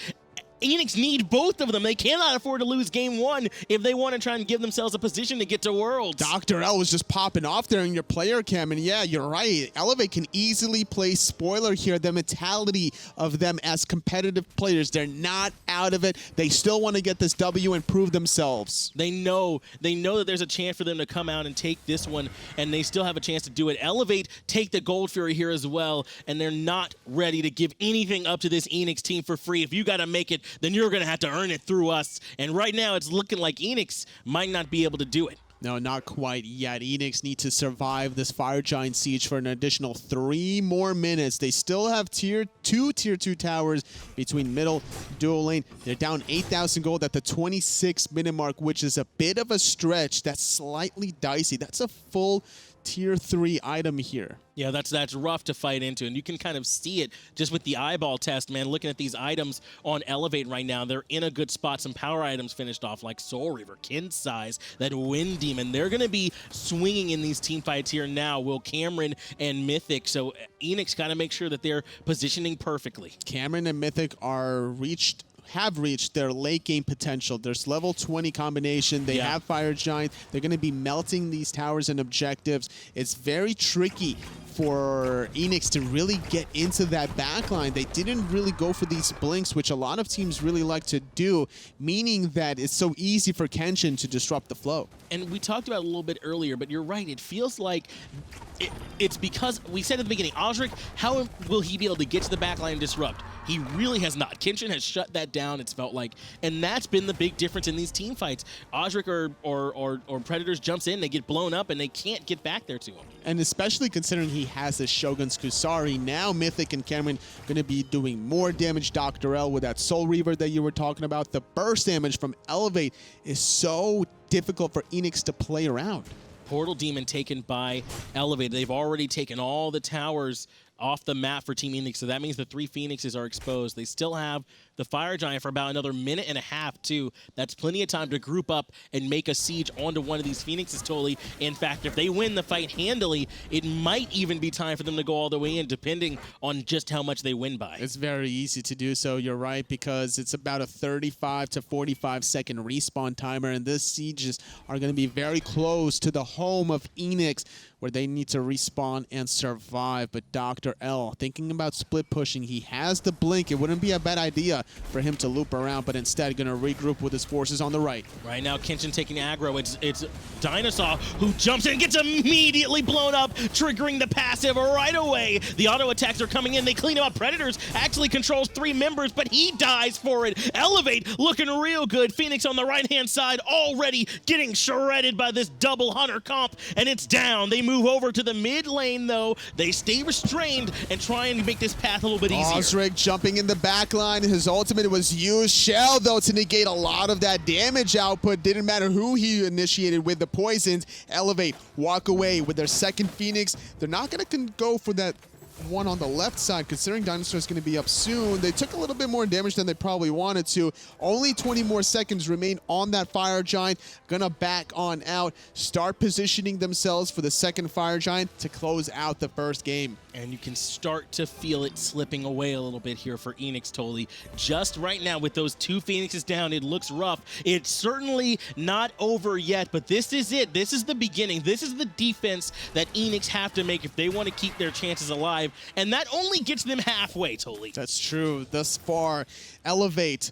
Eanix need both of them. They cannot afford to lose game 1 if they want to try and give themselves a position to get to Worlds. DoctorL was just popping off there in your player cam, and yeah, you're right. Elevate can easily play spoiler here. The mentality of them as competitive players, they're not out of it. They still want to get this W and prove themselves. They know that there's a chance for them to come out and take this one, and they still have a chance to do it. Elevate take the Gold Fury here as well, and they're not ready to give anything up to this Eanix team for free. If you got to make it, then you're going to have to earn it through us. And right now, it's looking like Eanix might not be able to do it. No, not quite yet. Eanix need to survive this Fire Giant siege for an additional 3 more minutes. They still have tier 2 towers between middle, dual lane. They're down 8,000 gold at the 26-minute mark, which is a bit of a stretch. That's slightly dicey. That's a full tier 3 item here. Yeah, that's rough to fight into, and you can kind of see it just with the eyeball test, man. Looking at these items on Elevate right now, they're in a good spot. Some power items finished off like Soul Reaver, Kin Size, that Wind Demon. They're going to be swinging in these team fights here now, Will Cameron and Mythic. So Eanix got to make sure that they're positioning perfectly. Cameron and Mythic have reached their late game potential. There's level 20 combination. They have Fire Giant. They're going to be melting these towers and objectives. It's very tricky for Eanix to really get into that backline. They didn't really go for these blinks, which a lot of teams really like to do, meaning that it's so easy for Kenshin to disrupt the flow. And we talked about it a little bit earlier, but you're right. It feels like it's because we said at the beginning, Auzrik, how will he be able to get to the backline and disrupt? He really has not. Kenshin has shut that down, it's felt like. And that's been the big difference in these team fights. Auzrik or Predators jumps in, they get blown up, and they can't get back there to him. And especially considering he has the Shogun's Kusari, now Mythic and Cameron going to be doing more damage. DoctorL with that Soul Reaver that you were talking about. The burst damage from Elevate is so difficult for Eanix to play around. Portal Demon taken by Elevate. They've already taken all the towers off the map for Team Eanix, so that means the 3 Phoenixes are exposed. They still have the Fire Giant for about another minute and a half, too. That's plenty of time to group up and make a siege onto one of these Phoenixes, totally. In fact, if they win the fight handily, it might even be time for them to go all the way in, depending on just how much they win by. It's very easy to do so, you're right, because it's about a 35 to 45 second respawn timer, and these sieges are going to be very close to the home of Eanix, where they need to respawn and survive. But DoctorL, thinking about split pushing, he has the blink. It wouldn't be a bad idea for him to loop around, but instead going to regroup with his forces on the right. Right now, Kenshin taking aggro. It's Dineohsaw who jumps in and gets immediately blown up, triggering the passive right away. The auto attacks are coming in. They clean him up. Predators actually controls 3 members, but he dies for it. Elevate looking real good. Phoenix on the right-hand side already getting shredded by this double hunter comp, and it's down. They move over to the mid lane, though. They stay restrained and try and make this path a little bit easier. Auzrik jumping in the back line. His ultimate was used. Shell, though, to negate a lot of that damage output. Didn't matter who he initiated with the poisons. Elevate walk away with their second Phoenix. They're not going to go for that one on the left side, considering Dineohsaw is going to be up soon. They took a little bit more damage than they probably wanted to. Only 20 more seconds remain on that Fire Giant. Gonna back on out, start positioning themselves for the second Fire Giant to close out the first game. And you can start to feel it slipping away a little bit here for Eanix, Toli. Just right now, with those 2 Phoenixes down, it looks rough. It's certainly not over yet, but this is it. This is the beginning. This is the defense that Eanix have to make if they want to keep their chances alive 5, and that only gets them halfway, Toli. That's true. Thus far, Elevate,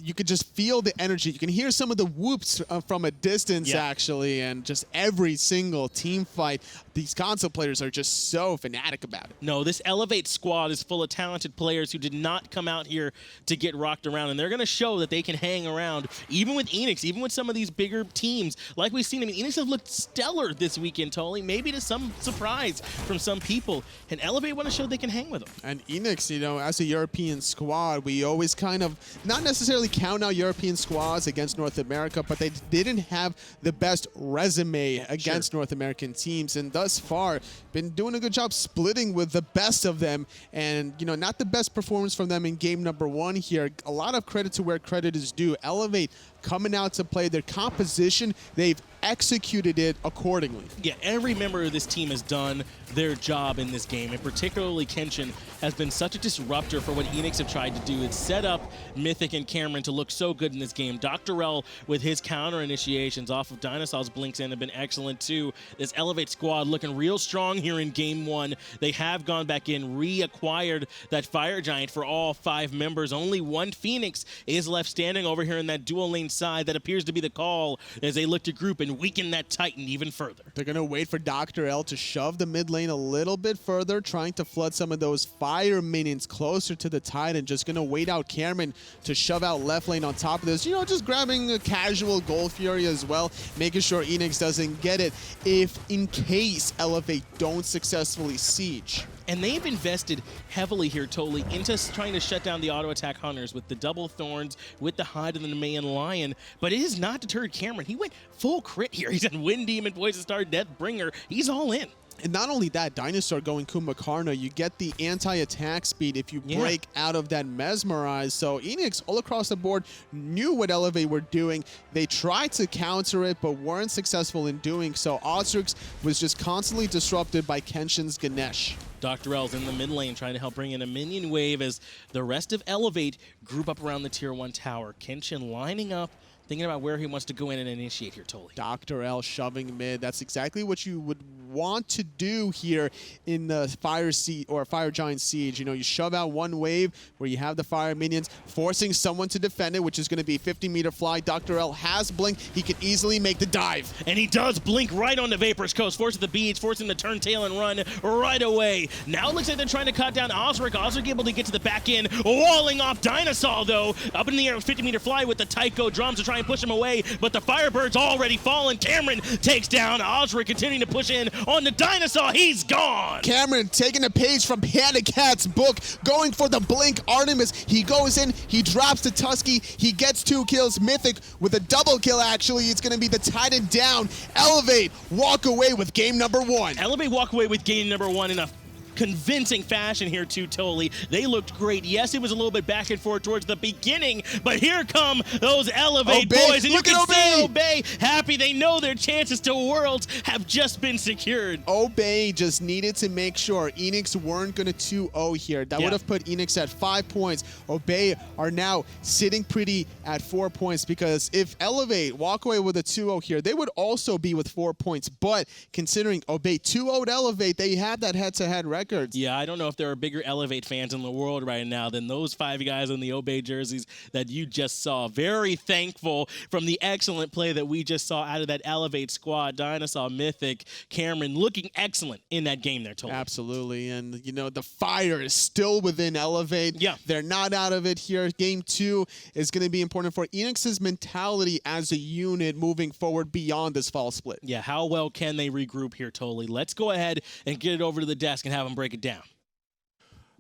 you could just feel the energy. You can hear some of the whoops from a distance, actually, and just every single team fight, these console players are just so fanatic about it. No, this Elevate squad is full of talented players who did not come out here to get rocked around, and they're going to show that they can hang around, even with Eanix, even with some of these bigger teams. Like we've seen, I mean, Eanix have looked stellar this weekend, Toli, maybe to some surprise from some people, and Elevate want to show they can hang with them. And Eanix, you know, as a European squad, we always kind of, not necessarily count out European squads against North America, but they didn't have the best resume against North American teams, and thus far been doing a good job splitting with the best of them. And you know, not the best performance from them in game number 1 here. A lot of credit to where credit is due. Elevate coming out to play their composition, they've executed it accordingly. Yeah, every member of this team has done their job in this game, and particularly Kenshin has been such a disruptor for what Eanix have tried to do. It's set up Mythic and Cameron to look so good in this game. DoctorL with his counter initiations off of Dineohsaw's blinks in have been excellent too. This Elevate squad looking real strong here in game 1. They have gone back in, reacquired that Fire Giant for all 5 members. Only one Phoenix is left standing over here in that dual lane side. That appears to be the call as they look to group and weaken that Titan even further. They're going to wait for DoctorL to shove the mid lane a little bit further, trying to flood some of those fire minions closer to the Titan. Just going to wait out Cameron to shove out left lane on top of this. You know, just grabbing a casual Gold Fury as well, making sure Eanix doesn't get it if in case Elevate don't successfully siege. And they've invested heavily here, Toli, into trying to shut down the auto-attack hunters with the double thorns, with the hide of the Nemean Lion. But it has not deterred Cameron. He went full crit here. He's on Wind Demon, Poison Star, Deathbringer. He's all in. And not only that, Dineohsaw going Kumbhakarna, you get the anti-attack speed if you break out of that Mesmerize. So Eanix, all across the board, knew what Elevate were doing. They tried to counter it, but weren't successful in doing so. Auzrik was just constantly disrupted by Kenshin's Ganesha. DoctorL's in the mid lane trying to help bring in a minion wave as the rest of Elevate group up around the Tier 1 tower. Kenshin lining up, thinking about where he wants to go in and initiate here, Toli. DoctorL shoving mid. That's exactly what you would want to do here in the Fire Giant Siege. You know, you shove out one wave where you have the fire minions, forcing someone to defend it, which is going to be 50-meter fly. DoctorL has blink. He can easily make the dive. And he does blink right on the Vapor's Coast, forcing the beads, forcing the turn tail and run right away. Now it looks like they're trying to cut down Auzrik. Auzrik able to get to the back end, walling off Dineohsaw, though. Up in the air with 50-meter fly with the Tycho drums to try and push him away, but the Firebird's already fallen. Cameron takes down Auzrik, continuing to push in on the Dineohsaw. He's gone. Cameron taking a page from Panda Cat's book, going for the blink Artemis. He goes in, he drops the Tusky, he gets 2 kills. Mythic with a double kill, actually. It's going to be the Titan down. Elevate walk away with game number 1. Elevate walk away with game number 1 in a convincing fashion here too, Toli. They looked great. Yes, it was a little bit back and forth towards the beginning, but here come those Elevate boys, and look you at can see Obey happy. They know their chances to Worlds have just been secured. Obey just needed to make sure Eanix weren't going to 2-0 here. That would have put Eanix at 5 points. Obey are now sitting pretty at 4 points, because if Elevate walk away with a 2-0 here, they would also be with 4 points. But considering Obey 2-0'd Elevate, they have that head-to-head record. Yeah, I don't know if there are bigger Elevate fans in the world right now than those 5 guys in the Obey jerseys that you just saw. Very thankful from the excellent play that we just saw out of that Elevate squad. Dineohsaw, Mythic, Cameron looking excellent in that game there, Toli. Absolutely, and you know, the fire is still within Elevate. Yeah. They're not out of it here. Game 2 is going to be important for Eanix's mentality as a unit moving forward beyond this fall split. Yeah, how well can they regroup here, Toli? Let's go ahead and get it over to the desk and have them break it down.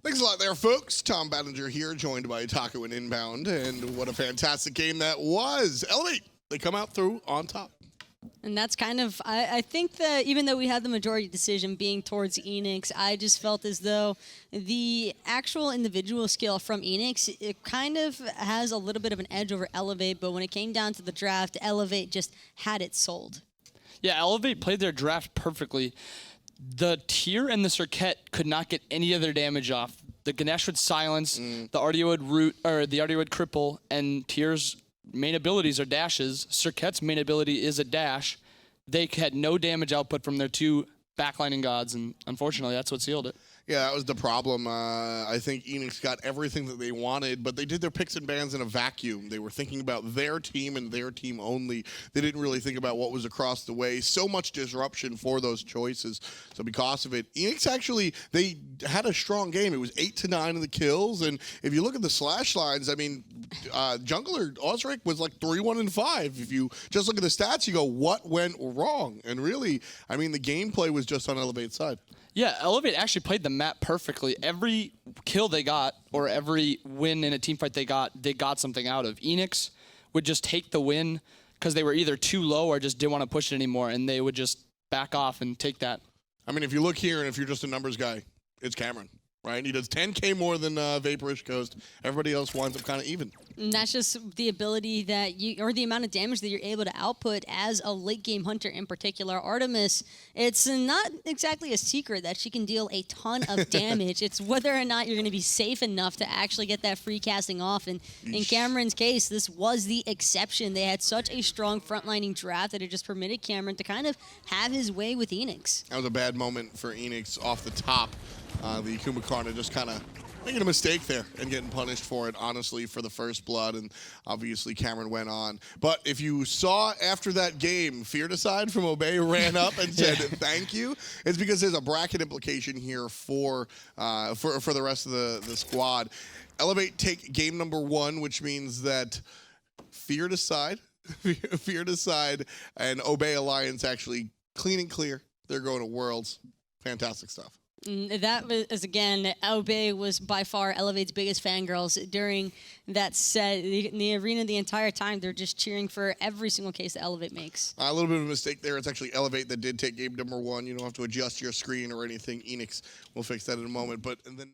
Thanks a lot there, folks. Tom Battinger here, joined by Taco and Inbound, and what a fantastic game that was. Elevate, they come out through on top. And that's kind of, I think that even though we had the majority decision being towards Eanix, I just felt as though the actual individual skill from Eanix, it kind of has a little bit of an edge over Elevate, but when it came down to the draft, Elevate just had it sold. Yeah, Elevate played their draft perfectly. The Tier and the Serqet could not get any of their damage off. The Ganesh would silence, the Artio would root, or the Artio would cripple, and Tier's main abilities are dashes. Serqet's main ability is a dash. They had no damage output from their 2 backlining gods, and unfortunately, that's what sealed it. Yeah, that was the problem. I think Eanix got everything that they wanted, but they did their picks and bans in a vacuum. They were thinking about their team and their team only. They didn't really think about what was across the way. So much disruption for those choices. So because of it, Eanix actually, they had a strong game. It was 8-9 in the kills, and if you look at the slash lines, I mean, jungler Auzrik was like 3-1-5. If you just look at the stats, you go, what went wrong? And really, I mean, the gameplay was just on Elevate's side. Yeah, Elevate actually played the map perfectly. Every kill they got, or every win in a team fight they got something out of. Eanix would just take the win because they were either too low or just didn't want to push it anymore, and they would just back off and take that. I mean, if you look here, and if you're just a numbers guy, it's Cameron, right? He does 10K more than Vaporish Ghost. Everybody else winds up kind of even. And that's just the ability that you, or the amount of damage that you're able to output as a late game hunter in particular. Artemis, it's not exactly a secret that she can deal a ton of damage. It's whether or not you're going to be safe enough to actually get that free casting off. And in Cameron's case, this was the exception. They had such a strong frontlining draft that it just permitted Cameron to kind of have his way with Eanix. That was a bad moment for Eanix off the top. The Kumbhakarna just kind of making a mistake there and getting punished for it, honestly, for the first blood, and obviously Cameron went on. But if you saw after that game, Fear-Decide from Obey ran up and said thank you, it's because there's a bracket implication here for the rest of the squad. Elevate take game number 1, which means that Fear-Decide and Obey Alliance actually clean and clear. They're going to Worlds. Fantastic stuff. That was, again, Obey was by far Elevate's biggest fangirls during that set. In the arena the entire time, they're just cheering for every single case that Elevate makes. A little bit of a mistake there. It's actually Elevate that did take game number 1. You don't have to adjust your screen or anything. Eanix will fix that in a moment. But and then